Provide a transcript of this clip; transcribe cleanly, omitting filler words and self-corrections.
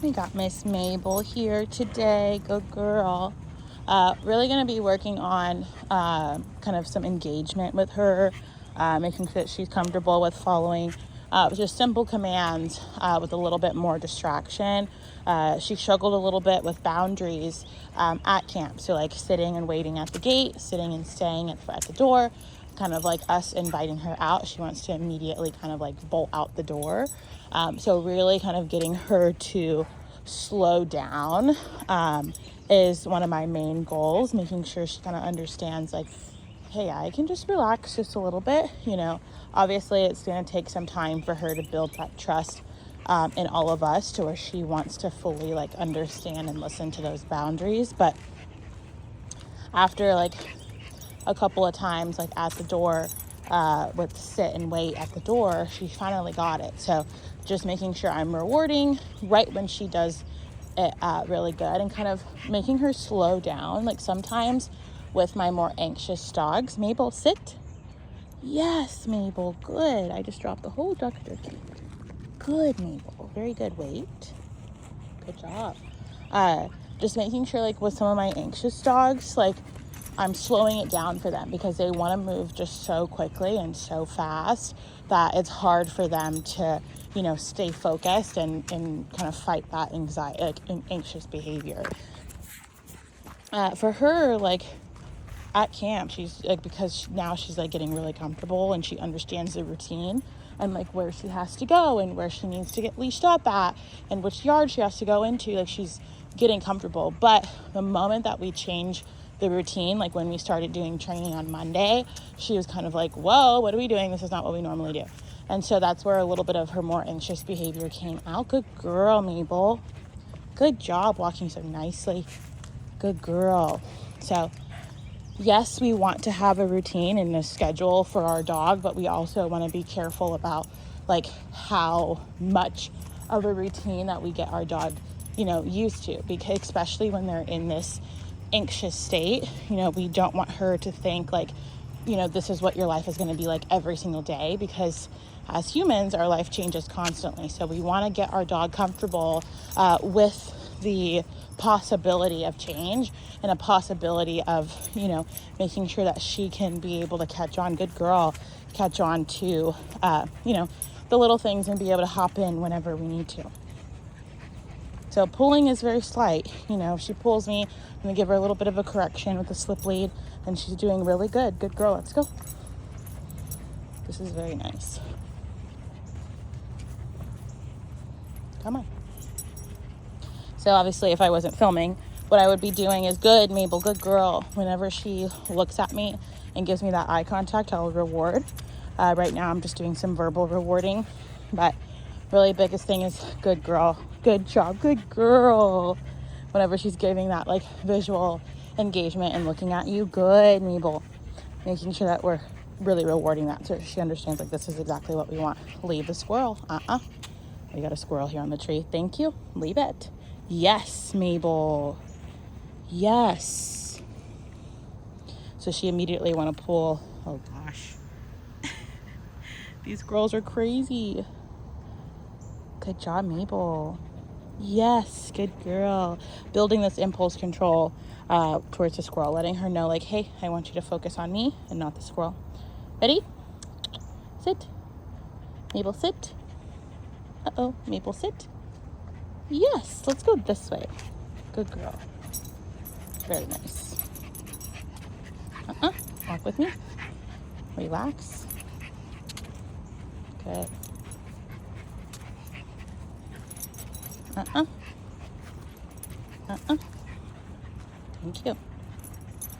We got Miss Mabel here today. Good girl. Really going to be working on kind of some engagement with her, making sure that she's comfortable with following just simple commands with a little bit more distraction. She struggled a little bit with boundaries at camp. So like sitting and waiting at the gate, sitting and staying at the door, kind of like us inviting her out. She wants to immediately kind of like bolt out the door. So really kind of getting her to slow down is one of my main goals, making sure she kind of understands like, hey, I can just relax just a little bit. You know, obviously it's going to take some time for her to build that trust in all of us to where she wants to fully like understand and listen to those boundaries. But after like a couple of times, like at the door, with sit and wait at the door, she finally got it. So just making sure I'm rewarding right when she does it really good, and kind of making her slow down. Like sometimes with my more anxious dogs, Mabel, sit. Yes, Mabel, good. I just dropped the whole duck jerky. Good, Mabel, very good. Wait, good job. Just making sure like with some of my anxious dogs, like I'm slowing it down for them because they want to move just so quickly and so fast that it's hard for them to, you know, stay focused and kind of fight that anxiety, like anxious behavior. For her, like at camp, she's like, because now she's like getting really comfortable and she understands the routine and like where she has to go and where she needs to get leashed up at and which yard she has to go into. Like she's getting comfortable. But the moment that we change the routine, like when we started doing training on Monday, she was kind of like, whoa, what are we doing? This is not what we normally do. And so that's where a little bit of her more anxious behavior came out. Good girl, Mabel. Good job walking so nicely. Good girl. So yes, we want to have a routine and a schedule for our dog, but we also want to be careful about like how much of a routine that we get our dog, you know, used to, because especially when they're in this anxious state, you know, we don't want her to think like, you know, this is what your life is going to be like every single day, because as humans, our life changes constantly. So we want to get our dog comfortable with the possibility of change and a possibility of, you know, making sure that she can be able to catch on, good girl, catch on to, you know, the little things and be able to hop in whenever we need to. So pulling is very slight. You know, if she pulls me, I'm going to give her a little bit of a correction with the slip lead, and she's doing really good. Good girl. Let's go. This is very nice. Come on. So obviously if I wasn't filming, what I would be doing is good, Mabel, good girl. Whenever she looks at me and gives me that eye contact, I'll reward. Right now I'm just doing some verbal rewarding, but really biggest thing is good girl, good job, good girl. Whenever she's giving that like visual engagement and looking at you, good, Mabel. Making sure that we're really rewarding that so she understands like this is exactly what we want. Leave the squirrel. We got a squirrel here on the tree. Thank you. Leave it. Yes, Mabel. Yes. So she immediately want to pull. Oh gosh. These girls are crazy. Good job, Mabel. Yes, good girl. Building this impulse control towards the squirrel, letting her know like, hey, I want you to focus on me and not the squirrel. Ready? Sit. Mabel, sit. Uh-oh, Mabel, sit. Yes, let's go this way. Good girl. Very nice. Walk with me. Relax. Good. Thank you.